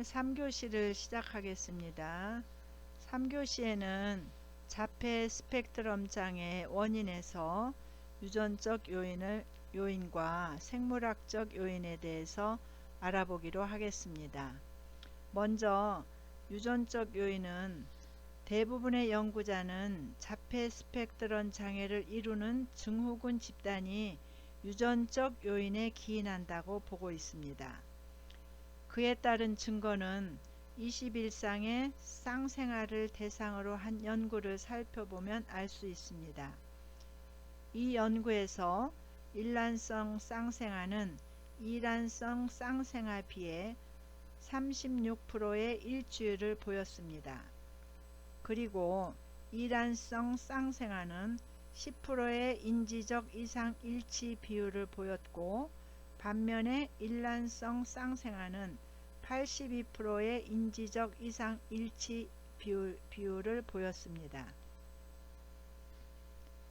네, 3교시를 시작하겠습니다. 3교시에는 자폐 스펙트럼 장애 원인에서 유전적 요인과 생물학적 요인에 대해서 알아보기로 하겠습니다. 먼저 유전적 요인은 대부분의 연구자는 자폐 스펙트럼 장애를 이루는 증후군 집단이 유전적 요인에 기인한다고 보고 있습니다. 그에 따른 증거는 21상의 쌍생아를 대상으로 한 연구를 살펴보면 알 수 있습니다. 이 연구에서 일란성 쌍생아는 이란성 쌍생아에 비해 36%의 일치율을 보였습니다. 그리고 이란성 쌍생아는 10%의 인지적 이상 일치 비율을 보였고, 반면에 일란성 쌍생아는 82%의 인지적 이상 일치 비율을 보였습니다.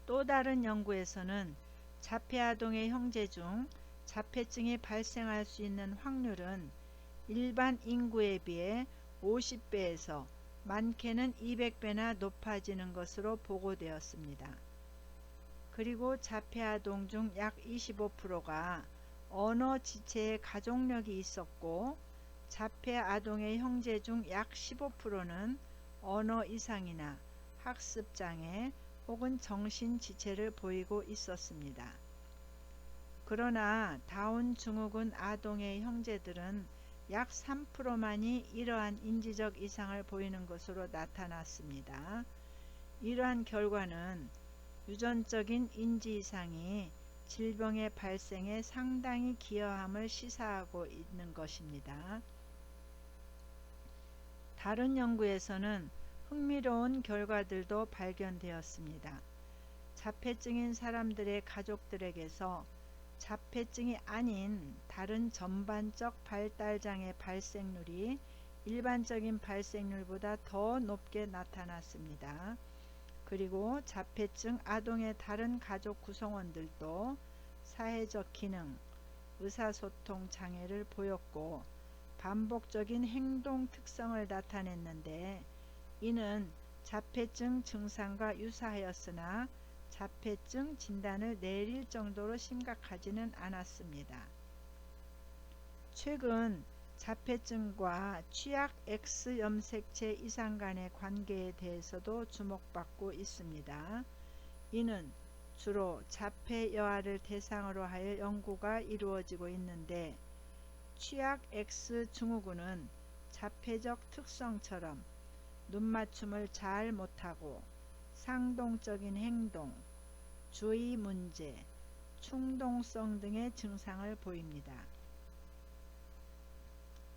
또 다른 연구에서는 자폐 아동의 형제 중 자폐증이 발생할 수 있는 확률은 일반 인구에 비해 50배에서 많게는 200배나 높아지는 것으로 보고되었습니다. 그리고 자폐 아동 중 약 25%가 언어 지체의 가족력이 있었고, 자폐 아동의 형제 중 약 15%는 언어 이상이나 학습장애 혹은 정신지체를 보이고 있었습니다. 그러나 다운 증후군 아동의 형제들은 약 3%만이 이러한 인지적 이상을 보이는 것으로 나타났습니다. 이러한 결과는 유전적인 인지 이상이 질병의 발생에 상당히 기여함을 시사하고 있는 것입니다. 다른 연구에서는 흥미로운 결과들도 발견되었습니다. 자폐증인 사람들의 가족들에게서 자폐증이 아닌 다른 전반적 발달장애 발생률이 일반적인 발생률보다 더 높게 나타났습니다. 그리고 자폐증 아동의 다른 가족 구성원들도 사회적 기능, 의사소통 장애를 보였고 반복적인 행동 특성을 나타냈는데, 이는 자폐증 증상과 유사하였으나 자폐증 진단을 내릴 정도로 심각하지는 않았습니다. 최근 자폐증과 취약 X 염색체 이상 간의 관계에 대해서도 주목받고 있습니다. 이는 주로 자폐 여아를 대상으로 하여 연구가 이루어지고 있는데, 취약 X 증후군은 자폐적 특성처럼 눈맞춤을 잘 못하고 상동적인 행동, 주의 문제, 충동성 등의 증상을 보입니다.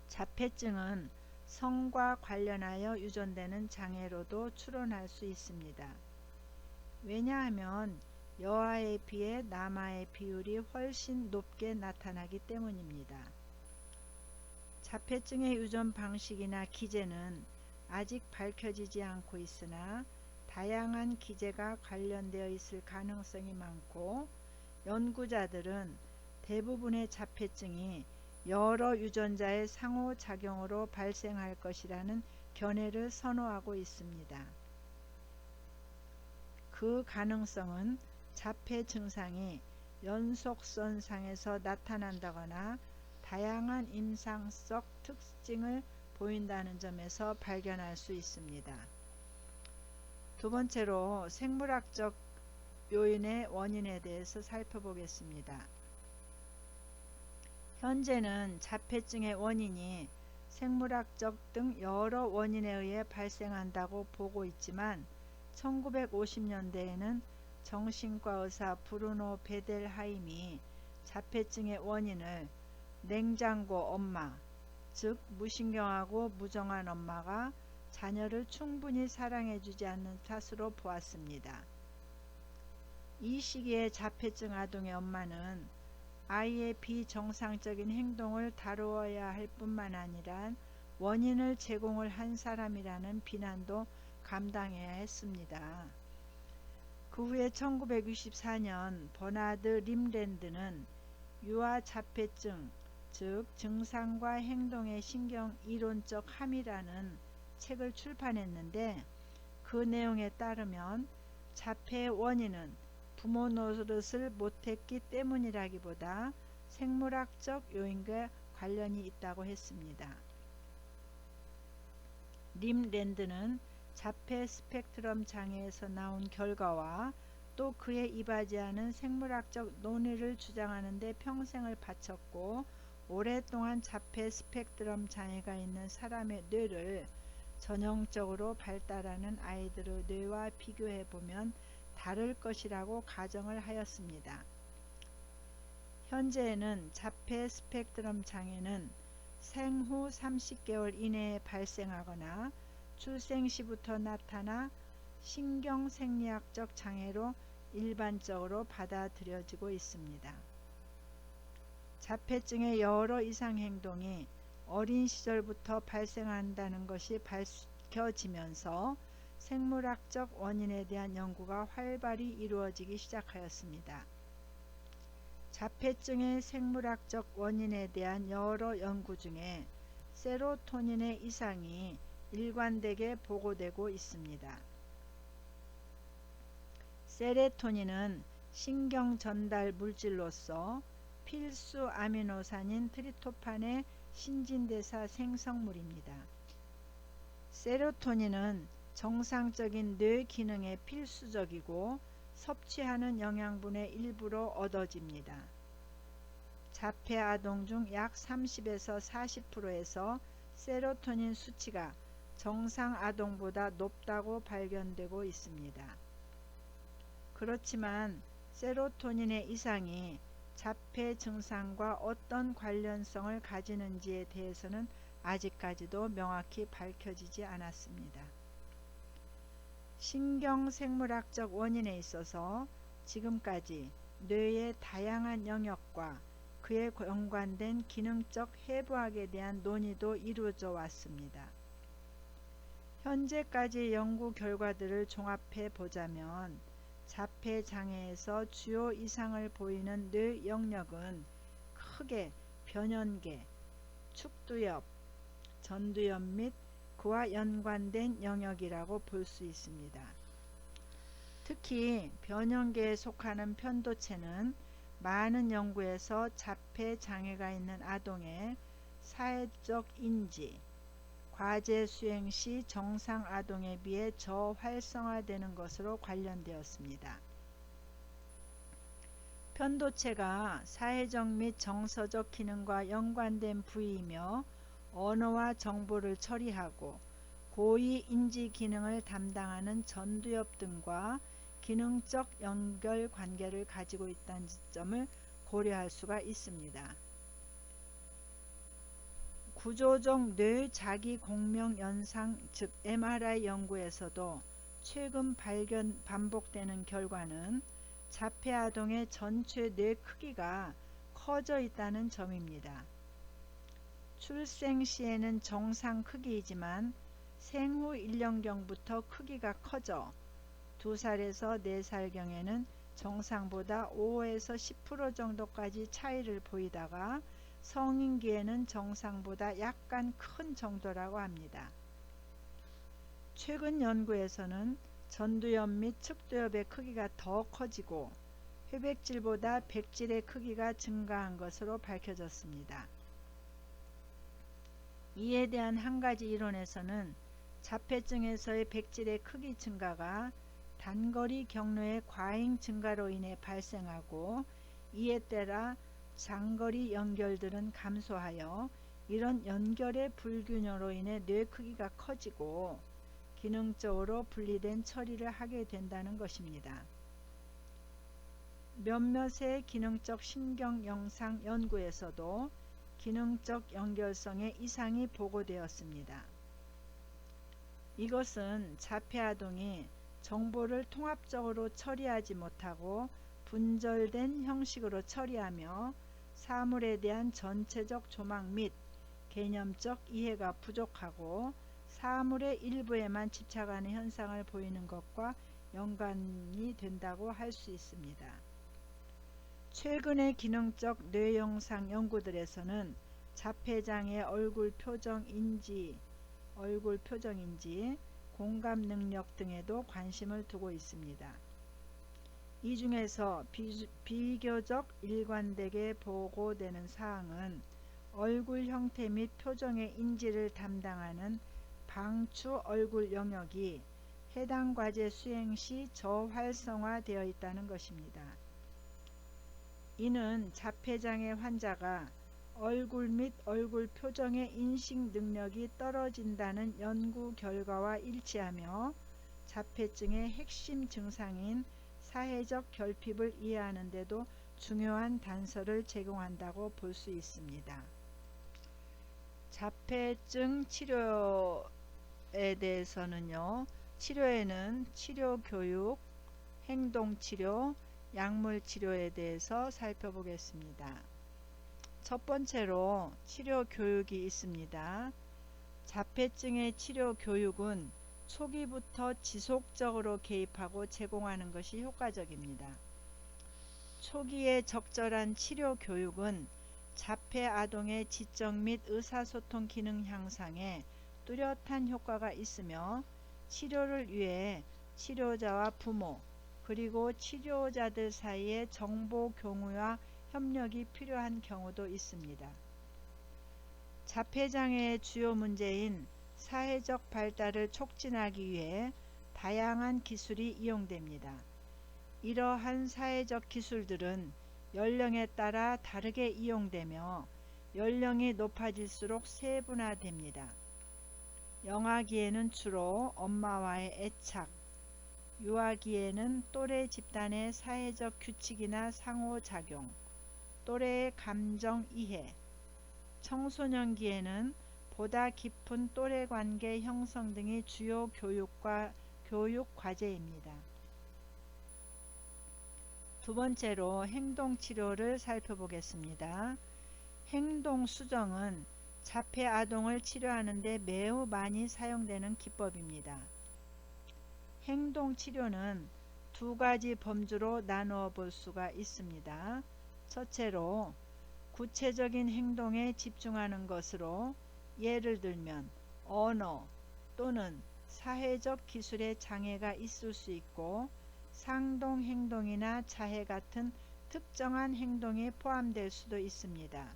자폐증은 성과 관련하여 유전되는 장애로도 추론할 수 있습니다. 왜냐하면 여아에 비해 남아의 비율이 훨씬 높게 나타나기 때문입니다. 자폐증의 유전 방식이나 기제는 아직 밝혀지지 않고 있으나 다양한 기제가 관련되어 있을 가능성이 많고, 연구자들은 대부분의 자폐증이 여러 유전자의 상호작용으로 발생할 것이라는 견해를 선호하고 있습니다. 그 가능성은 자폐 증상이 연속선상에서 나타난다거나 다양한 임상적 특징을 보인다는 점에서 발견할 수 있습니다. 두 번째로 생물학적 요인의 원인에 대해서 살펴보겠습니다. 현재는 자폐증의 원인이 생물학적 등 여러 원인에 의해 발생한다고 보고 있지만, 1950년대에는 정신과 의사 브루노 베델하임이 자폐증의 원인을 냉장고 엄마, 즉 무신경하고 무정한 엄마가 자녀를 충분히 사랑해주지 않는 탓으로 보았습니다. 이 시기에 자폐증 아동의 엄마는 아이의 비정상적인 행동을 다루어야 할 뿐만 아니라 원인을 제공을 한 사람이라는 비난도 감당해야 했습니다. 그 후에 1964년 버나드 림랜드는 유아 자폐증 즉 증상과 행동의 신경 이론적 함이라는 책을 출판했는데, 그 내용에 따르면 자폐의 원인은 부모 노릇을 못했기 때문이라기보다 생물학적 요인과 관련이 있다고 했습니다. 림 랜드는 자폐 스펙트럼 장애에서 나온 결과와 또 그에 이바지하는 생물학적 논의를 주장하는 데 평생을 바쳤고, 오랫동안 자폐 스펙트럼 장애가 있는 사람의 뇌를 전형적으로 발달하는 아이들의 뇌와 비교해보면 다를 것이라고 가정을 하였습니다. 현재에는 자폐 스펙트럼 장애는 생후 30개월 이내에 발생하거나 출생 시부터 나타나 신경생리학적 장애로 일반적으로 받아들여지고 있습니다. 자폐증의 여러 이상행동이 어린 시절부터 발생한다는 것이 밝혀지면서 생물학적 원인에 대한 연구가 활발히 이루어지기 시작하였습니다. 자폐증의 생물학적 원인에 대한 여러 연구 중에 세로토닌의 이상이 일관되게 보고되고 있습니다. 세로토닌은 신경 전달 물질로서 필수 아미노산인 트리토판의 신진대사 생성물입니다. 세로토닌은 정상적인 뇌 기능에 필수적이고 섭취하는 영양분의 일부로 얻어집니다. 자폐 아동 중 약 30에서 40%에서 세로토닌 수치가 정상 아동보다 높다고 발견되고 있습니다. 그렇지만 세로토닌의 이상이 자폐 증상과 어떤 관련성을 가지는지에 대해서는 아직까지도 명확히 밝혀지지 않았습니다. 신경생물학적 원인에 있어서 지금까지 뇌의 다양한 영역과 그에 연관된 기능적 해부학에 대한 논의도 이루어져 왔습니다. 현재까지의 연구 결과들을 종합해 보자면 자폐 장애에서 주요 이상을 보이는 뇌 영역은 크게 변연계, 축두엽, 전두엽 및 그와 연관된 영역이라고 볼 수 있습니다. 특히 변연계에 속하는 편도체는 많은 연구에서 자폐 장애가 있는 아동의 사회적 인지, 과제 수행 시 정상 아동에 비해 저활성화되는 것으로 관련되었습니다. 편도체가 사회적 및 정서적 기능과 연관된 부위이며 언어와 정보를 처리하고 고위 인지 기능을 담당하는 전두엽 등과 기능적 연결 관계를 가지고 있다는 점을 고려할 수가 있습니다. 구조적 뇌 자기 공명 연상 즉 MRI 연구에서도 최근 반복되는 결과는 자폐 아동의 전체 뇌 크기가 커져 있다는 점입니다. 출생 시에는 정상 크기이지만 생후 1년경부터 크기가 커져 2살에서 4살경에는 정상보다 5에서 10% 정도까지 차이를 보이다가 성인기에는 정상보다 약간 큰 정도라고 합니다. 최근 연구에서는 전두엽 및 측두엽의 크기가 더 커지고 회백질보다 백질의 크기가 증가한 것으로 밝혀졌습니다. 이에 대한 한 가지 이론에서는 자폐증에서의 백질의 크기 증가가 단거리 경로의 과잉 증가로 인해 발생하고, 이에 따라 장거리 연결들은 감소하여 이런 연결의 불균형으로 인해 뇌 크기가 커지고 기능적으로 분리된 처리를 하게 된다는 것입니다. 몇몇의 기능적 신경 영상 연구에서도 기능적 연결성의 이상이 보고되었습니다. 이것은 자폐 아동이 정보를 통합적으로 처리하지 못하고 분절된 형식으로 처리하며 사물에 대한 전체적 조망 및 개념적 이해가 부족하고 사물의 일부에만 집착하는 현상을 보이는 것과 연관이 된다고 할 수 있습니다. 최근의 기능적 뇌영상 연구들에서는 자폐장애 얼굴 표정인지, 공감 능력 등에도 관심을 두고 있습니다. 이 중에서 비교적 일관되게 보고되는 사항은 얼굴 형태 및 표정의 인지를 담당하는 방추 얼굴 영역이 해당 과제 수행 시 저활성화되어 있다는 것입니다. 이는 자폐장애 환자가 얼굴 및 얼굴 표정의 인식 능력이 떨어진다는 연구 결과와 일치하며 자폐증의 핵심 증상인 사회적 결핍을 이해하는 데도 중요한 단서를 제공한다고 볼 수 있습니다. 자폐증 치료에 대해서는요, 치료에는 치료교육, 행동치료, 약물치료에 대해서 살펴보겠습니다. 첫 번째로 치료교육이 있습니다. 자폐증의 치료교육은 초기부터 지속적으로 개입하고 제공하는 것이 효과적입니다. 초기에 적절한 치료교육은 자폐 아동의 지적 및 의사소통 기능 향상에 뚜렷한 효과가 있으며 치료를 위해 치료자와 부모 그리고 치료자들 사이의 정보 공유와 협력이 필요한 경우도 있습니다. 자폐장애의 주요 문제인 사회적 발달을 촉진하기 위해 다양한 기술이 이용됩니다. 이러한 사회적 기술들은 연령에 따라 다르게 이용되며 연령이 높아질수록 세분화됩니다. 영아기에는 주로 엄마와의 애착, 유아기에는 또래 집단의 사회적 규칙이나 상호작용, 또래의 감정 이해, 청소년기에는 보다 깊은 또래 관계 형성 등이 주요 교육 과제입니다. 두 번째로 행동치료를 살펴보겠습니다. 행동수정은 자폐 아동을 치료하는 데 매우 많이 사용되는 기법입니다. 행동치료는 두 가지 범주로 나누어 볼 수가 있습니다. 첫째로 구체적인 행동에 집중하는 것으로 예를 들면 언어 또는 사회적 기술의 장애가 있을 수 있고 상동행동이나 자해 같은 특정한 행동이 포함될 수도 있습니다.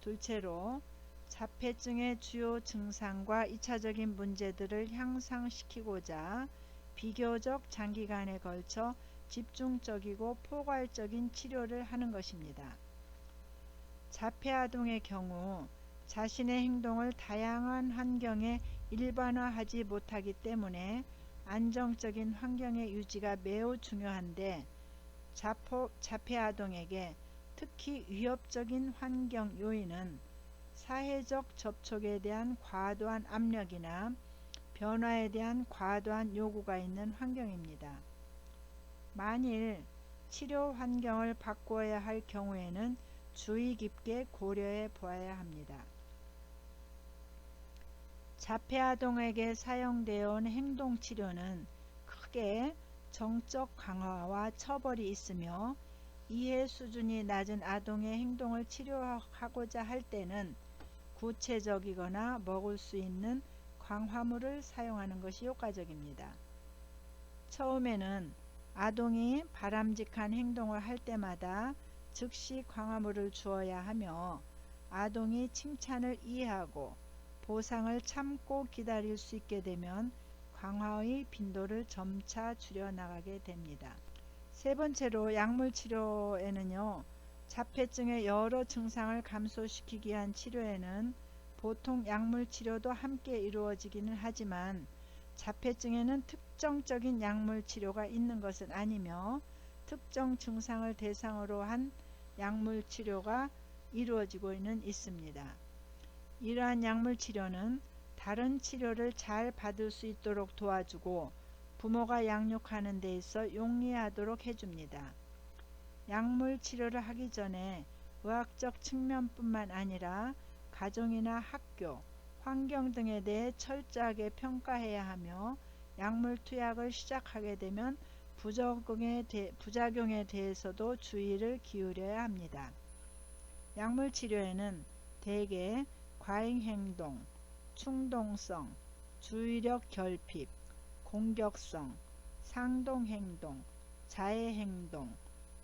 둘째로 자폐증의 주요 증상과 2차적인 문제들을 향상시키고자 비교적 장기간에 걸쳐 집중적이고 포괄적인 치료를 하는 것입니다. 자폐 아동의 경우 자신의 행동을 다양한 환경에 일반화하지 못하기 때문에 안정적인 환경의 유지가 매우 중요한데 자폐 아동에게 특히 위협적인 환경 요인은 사회적 접촉에 대한 과도한 압력이나 변화에 대한 과도한 요구가 있는 환경입니다. 만일 치료 환경을 바꾸어야 할 경우에는 주의 깊게 고려해 보아야 합니다. 자폐 아동에게 사용되어 온 행동치료는 크게 정적 강화와 처벌이 있으며 이해 수준이 낮은 아동의 행동을 치료하고자 할 때는 구체적이거나 먹을 수 있는 광화물을 사용하는 것이 효과적입니다. 처음에는 아동이 바람직한 행동을 할 때마다 즉시 광화물을 주어야 하며 아동이 칭찬을 이해하고 보상을 참고 기다릴 수 있게 되면 강화의 빈도를 점차 줄여나가게 됩니다. 세 번째로 약물치료에는요. 자폐증의 여러 증상을 감소시키기 위한 치료에는 보통 약물치료도 함께 이루어지기는 하지만 자폐증에는 특정적인 약물치료가 있는 것은 아니며 특정 증상을 대상으로 한 약물치료가 이루어지고는 있습니다. 이러한 약물치료는 다른 치료를 잘 받을 수 있도록 도와주고 부모가 양육하는 데 있어 용이하도록 해줍니다. 약물치료를 하기 전에 의학적 측면뿐만 아니라 가정이나 학교, 환경 등에 대해 철저하게 평가해야 하며 약물 투약을 시작하게 되면 부작용에 대해서도 주의를 기울여야 합니다. 약물치료에는 대개 과잉행동, 충동성, 주의력 결핍, 공격성, 상동행동, 자해행동,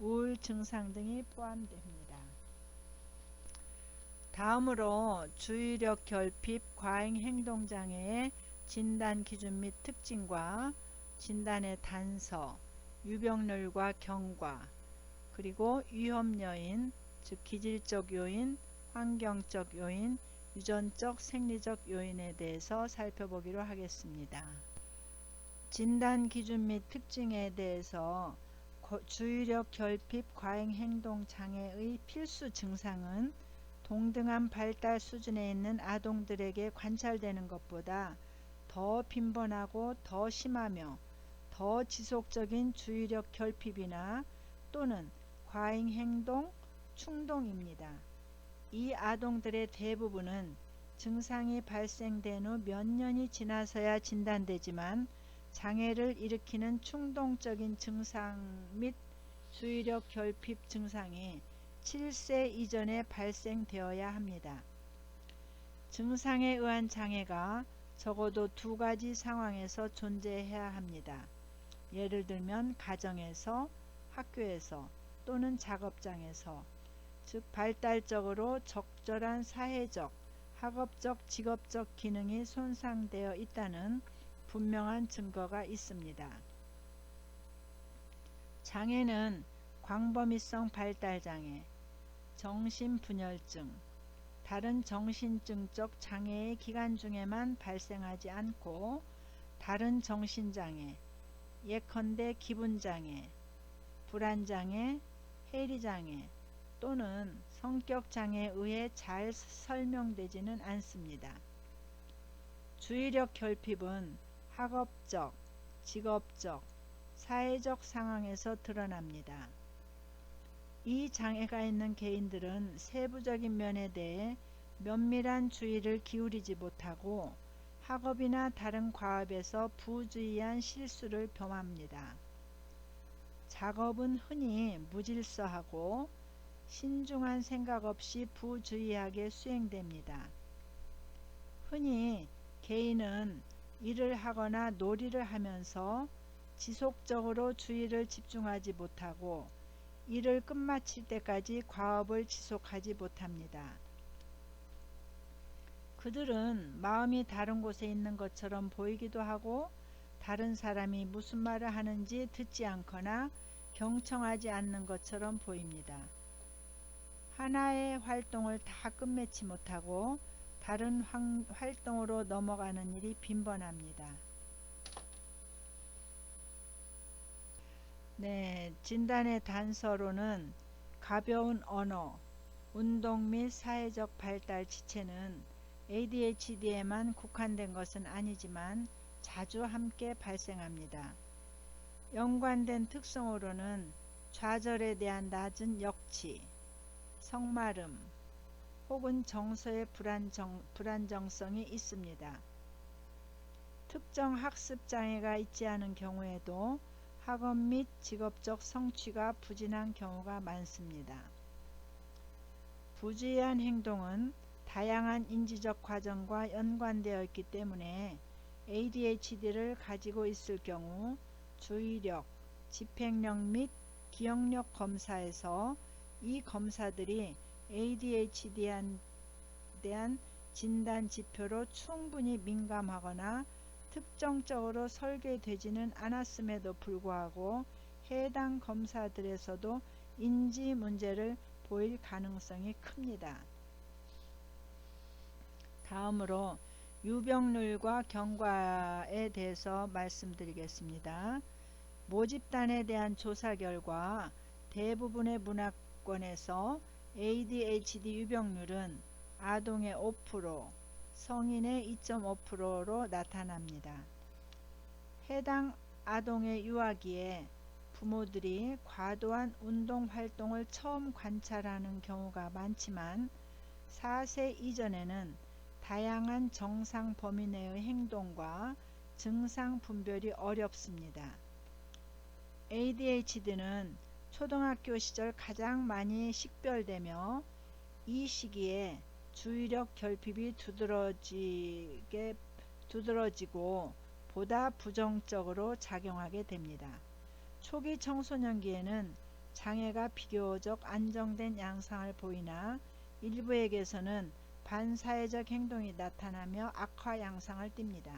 우울 증상 등이 포함됩니다. 다음으로 주의력 결핍 과잉행동장애의 진단 기준 및 특징과 진단의 단서, 유병률과 경과, 그리고 위험 요인, 즉 기질적 요인, 환경적 요인, 유전적 생리적 요인에 대해서 살펴보기로 하겠습니다. 진단 기준 및 특징에 대해서 주의력 결핍 과잉행동 장애의 필수 증상은 동등한 발달 수준에 있는 아동들에게 관찰되는 것보다 더 빈번하고 더 심하며 더 지속적인 주의력 결핍이나 또는 과잉행동, 충동입니다. 이 아동들의 대부분은 증상이 발생된 후 몇 년이 지나서야 진단되지만 장애를 일으키는 충동적인 증상 및 주의력 결핍 증상이 7세 이전에 발생되어야 합니다. 증상에 의한 장애가 적어도 두 가지 상황에서 존재해야 합니다. 예를 들면 가정에서, 학교에서 또는 작업장에서, 즉 발달적으로 적절한 사회적, 학업적, 직업적 기능이 손상되어 있다는 분명한 증거가 있습니다. 장애는 광범위성 발달장애, 정신분열증, 다른 정신증적 장애의 기간 중에만 발생하지 않고 다른 정신장애, 예컨대 기분장애, 불안장애, 해리장애 또는 성격장애에 의해 잘 설명되지는 않습니다. 주의력 결핍은 학업적, 직업적, 사회적 상황에서 드러납니다. 이 장애가 있는 개인들은 세부적인 면에 대해 면밀한 주의를 기울이지 못하고 학업이나 다른 과업에서 부주의한 실수를 범합니다. 작업은 흔히 무질서하고 신중한 생각 없이 부주의하게 수행됩니다. 흔히 개인은 일을 하거나 놀이를 하면서 지속적으로 주의를 집중하지 못하고 일을 끝마칠 때까지 과업을 지속하지 못합니다. 그들은 마음이 다른 곳에 있는 것처럼 보이기도 하고 다른 사람이 무슨 말을 하는지 듣지 않거나 경청하지 않는 것처럼 보입니다. 하나의 활동을 다 끝맺지 못하고 다른 활동으로 넘어가는 일이 빈번합니다. 진단의 단서로는 가벼운 언어, 운동 및 사회적 발달 지체는 ADHD에만 국한된 것은 아니지만 자주 함께 발생합니다. 연관된 특성으로는 좌절에 대한 낮은 역치, 성마름 혹은 정서의 불안정성이 있습니다. 특정 학습 장애가 있지 않은 경우에도 학업 및 직업적 성취가 부진한 경우가 많습니다. 부주의한 행동은 다양한 인지적 과정과 연관되어 있기 때문에 ADHD를 가지고 있을 경우 주의력, 집행력 및 기억력 검사에서 이 검사들이 ADHD에 대한 진단 지표로 충분히 민감하거나 특정적으로 설계되지는 않았음에도 불구하고 해당 검사들에서도 인지 문제를 보일 가능성이 큽니다. 다음으로 유병률과 경과에 대해서 말씀드리겠습니다. 모집단에 대한 조사 결과 대부분의 문화권에서 ADHD 유병률은 아동의 5%, 성인의 2.5%로 나타납니다. 해당 아동의 유아기에 부모들이 과도한 운동활동을 처음 관찰하는 경우가 많지만 4세 이전에는 다양한 정상 범위 내의 행동과 증상 분별이 어렵습니다. ADHD는 초등학교 시절 가장 많이 식별되며 이 시기에 주의력 결핍이 두드러지고 보다 부정적으로 작용하게 됩니다. 초기 청소년기에는 장애가 비교적 안정된 양상을 보이나 일부에게서는 반사회적 행동이 나타나며 악화 양상을 띱니다.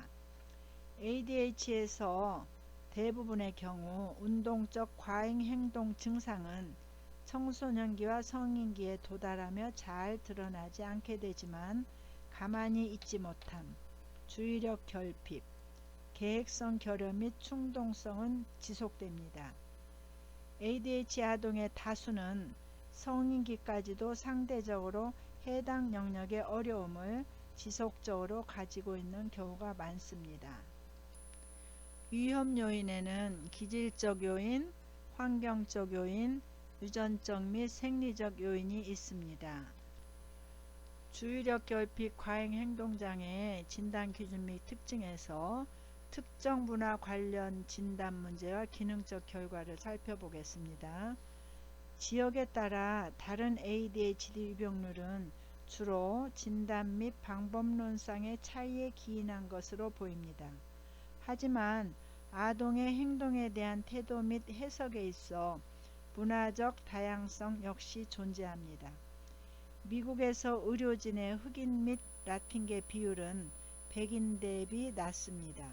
ADHD에서 대부분의 경우 운동적 과잉 행동 증상은 청소년기와 성인기에 도달하며 잘 드러나지 않게 되지만 가만히 있지 못함, 주의력 결핍, 계획성 결여 및 충동성은 지속됩니다. ADHD 아동의 다수는 성인기까지도 상대적으로 해당 영역의 어려움을 지속적으로 가지고 있는 경우가 많습니다. 위험 요인에는 기질적 요인, 환경적 요인, 유전적 및 생리적 요인이 있습니다. 주의력 결핍 과잉 행동장애의 진단 기준 및 특징에서 특정 문화 관련 진단 문제와 기능적 결과를 살펴보겠습니다. 지역에 따라 다른 ADHD 유병률은 주로 진단 및 방법론상의 차이에 기인한 것으로 보입니다. 하지만 아동의 행동에 대한 태도 및 해석에 있어 문화적 다양성 역시 존재합니다. 미국에서 의료진의 흑인 및 라틴계 비율은 백인 대비 낮습니다.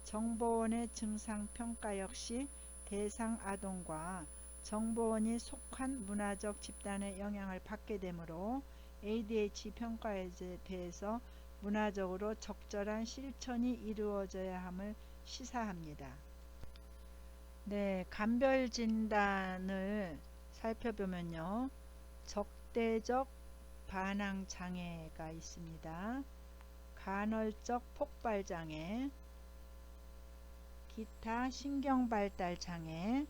정보원의 증상평가 역시 대상 아동과 정보원이 속한 문화적 집단의 영향을 받게 되므로 ADHD 평가에 대해서 문화적으로 적절한 실천이 이루어져야 함을 시사합니다. 감별 진단을 살펴보면요. 적대적 반항 장애가 있습니다. 간헐적 폭발 장애, 기타 신경발달 장애,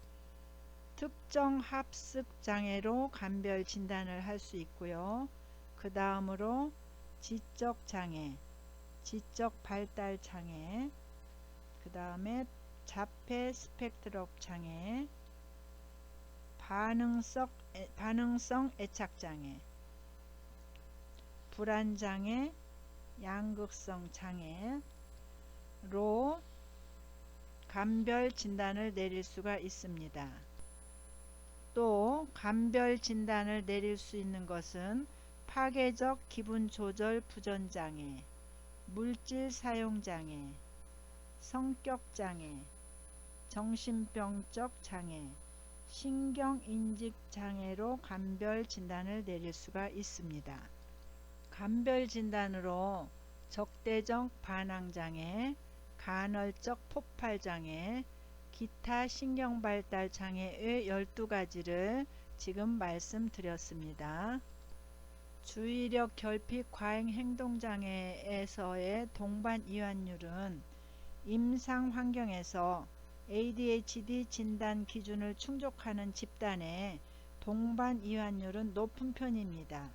특정 합습 장애로 간별 진단을 할 수 있고요. 그 다음으로 지적 장애, 지적 발달 장애, 그 다음에 자폐 스펙트럼 장애, 반응성 애착 장애, 불안 장애, 양극성 장애로 간별 진단을 내릴 수가 있습니다. 또 간별 진단을 내릴 수 있는 것은 파괴적 기분 조절 부전 장애, 물질 사용 장애, 성격 장애, 정신병적 장애, 신경인식 장애로 간별 진단을 내릴 수가 있습니다. 간별 진단으로 적대적 반항 장애, 간헐적 폭발 장애, 기타 신경발달 장애의 12가지를 지금 말씀드렸습니다. 주의력 결핍 과잉 행동장애에서의 동반 이완율은 임상 환경에서 ADHD 진단 기준을 충족하는 집단의 동반 이완율은 높은 편입니다.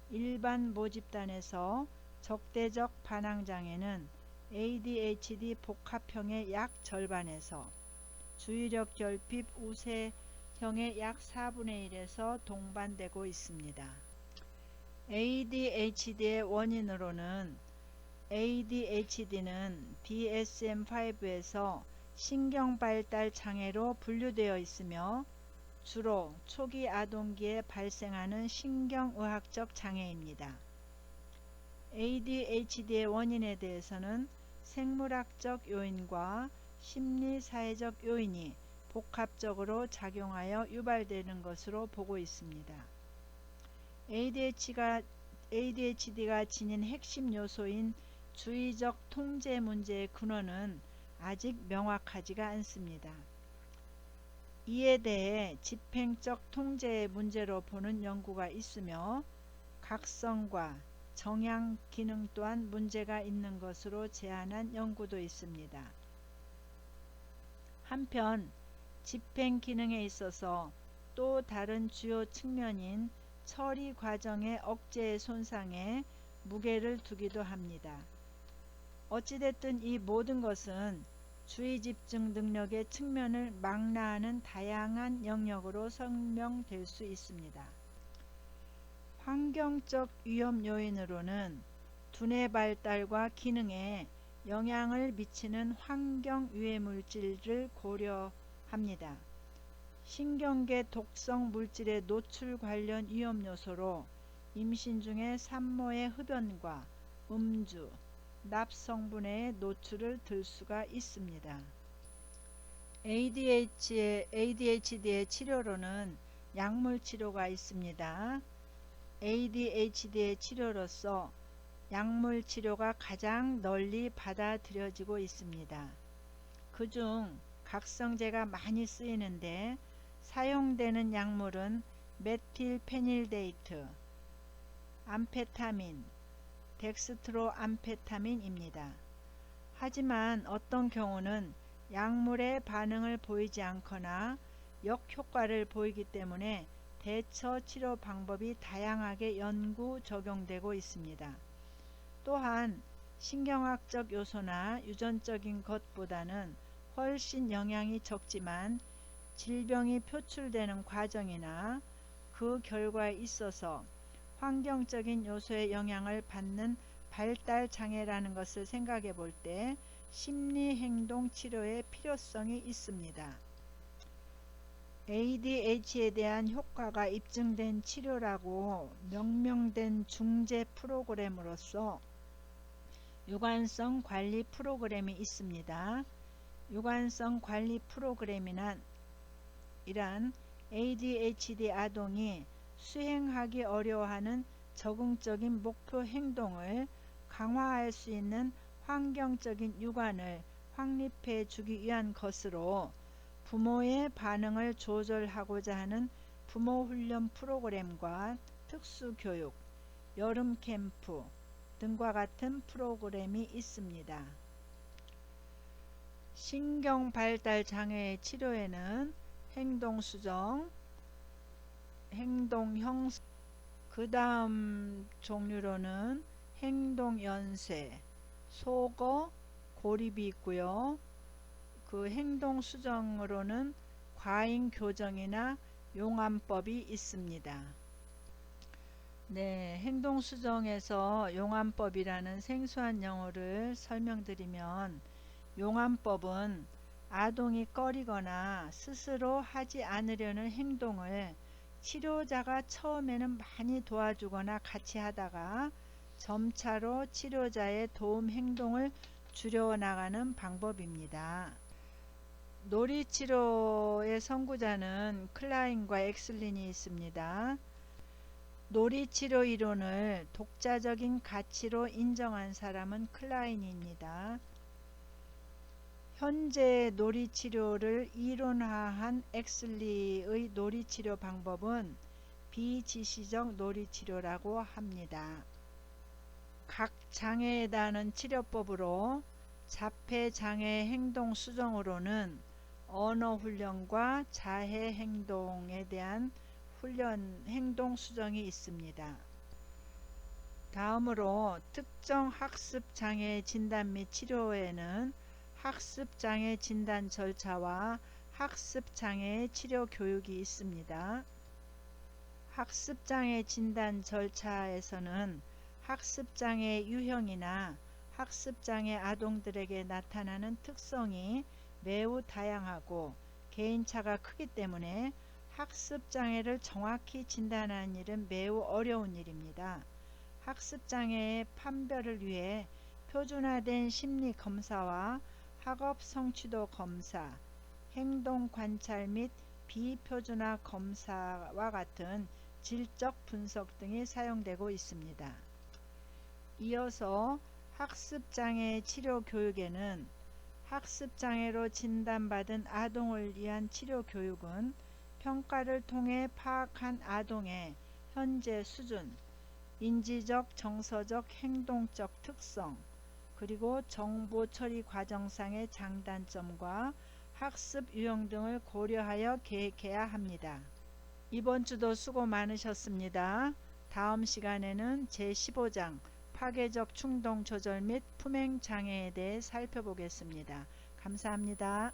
일반 모집단에서 적대적 반항장애는 ADHD 복합형의 약 절반에서 주의력 결핍 우세형의 약 4분의 1에서 동반되고 있습니다. ADHD의 원인으로는 ADHD는 DSM-5에서 신경발달 장애로 분류되어 있으며 주로 초기 아동기에 발생하는 신경의학적 장애입니다. ADHD의 원인에 대해서는 생물학적 요인과 심리사회적 요인이 복합적으로 작용하여 유발되는 것으로 보고 있습니다. ADHD가 지닌 핵심 요소인 주의적 통제 문제의 근원은 아직 명확하지가 않습니다. 이에 대해 집행적 통제의 문제로 보는 연구가 있으며 각성과 정양 기능 또한 문제가 있는 것으로 제안한 연구도 있습니다. 한편 집행 기능에 있어서 또 다른 주요 측면인 처리 과정의 억제 손상에 무게를 두기도 합니다. 어찌됐든 이 모든 것은 주의 집중 능력의 측면을 망라하는 다양한 영역으로 설명될 수 있습니다. 환경적 위험 요인으로는 두뇌 발달과 기능에 영향을 미치는 환경 유해 물질을 고려합니다. 신경계 독성 물질의 노출 관련 위험 요소로 임신 중에 산모의 흡연과 음주, 납성분해의 노출을 들 수가 있습니다. ADHD의 치료로는 약물 치료가 있습니다. ADHD의 치료로서 약물 치료가 가장 널리 받아들여지고 있습니다. 그중 각성제가 많이 쓰이는데 사용되는 약물은 메틸페닐데이트, 암페타민, 덱스트로암페타민입니다. 하지만 어떤 경우는 약물의 반응을 보이지 않거나 역효과를 보이기 때문에 대처 치료 방법이 다양하게 연구 적용되고 있습니다. 또한 신경학적 요소나 유전적인 것보다는 훨씬 영향이 적지만 질병이 표출되는 과정이나 그 결과에 있어서 환경적인 요소의 영향을 받는 발달 장애라는 것을 생각해 볼 때 심리행동 치료의 필요성이 있습니다. ADHD에 대한 효과가 입증된 치료라고 명명된 중재 프로그램으로서 유관성 관리 프로그램이 있습니다. 유관성 관리 프로그램이란 ADHD 아동이 수행하기 어려워하는 적응적인 목표 행동을 강화할 수 있는 환경적인 유관을 확립해 주기 위한 것으로 부모의 반응을 조절하고자 하는 부모 훈련 프로그램과 특수교육, 여름 캠프 등과 같은 프로그램이 있습니다. 신경발달장애의 치료에는 행동수정, 행동형성, 그 다음 종류로는 행동연쇄, 소거, 고립이 있고요. 그 행동수정으로는 과잉교정이나 용암법이 있습니다. 네, 행동수정에서 용암법이라는 생소한 용어를 설명드리면, 용암법은 아동이 꺼리거나 스스로 하지 않으려는 행동을 치료자가 처음에는 많이 도와주거나 같이 하다가 점차로 치료자의 도움 행동을 줄여나가는 방법입니다. 놀이치료의 선구자는 클라인과 엑슬린이 있습니다. 놀이치료 이론을 독자적인 가치로 인정한 사람은 클라인입니다. 현재 놀이치료를 이론화한 엑슬리의 놀이치료 방법은 비지시적 놀이치료라고 합니다. 각 장애에 대한 치료법으로 자폐장애 행동 수정으로는 언어훈련과 자해행동에 대한 행동 수정이 있습니다. 다음으로 특정 학습장애 진단 및 치료에는 학습장애 진단 절차와 학습장애 치료 교육이 있습니다. 학습장애 진단 절차에서는 학습장애 유형이나 학습장애 아동들에게 나타나는 특성이 매우 다양하고 개인차가 크기 때문에 학습장애를 정확히 진단하는 일은 매우 어려운 일입니다. 학습장애의 판별을 위해 표준화된 심리검사와 학업 성취도 검사, 행동 관찰 및 비표준화 검사와 같은 질적 분석 등이 사용되고 있습니다. 이어서 학습장애 치료 교육에는 학습장애로 진단받은 아동을 위한 치료 교육은 평가를 통해 파악한 아동의 현재 수준, 인지적, 정서적, 행동적 특성, 그리고 정보 처리 과정상의 장단점과 학습 유형 등을 고려하여 계획해야 합니다. 이번 주도 수고 많으셨습니다. 다음 시간에는 제15장 파괴적 충동 조절 및 품행 장애에 대해 살펴보겠습니다. 감사합니다.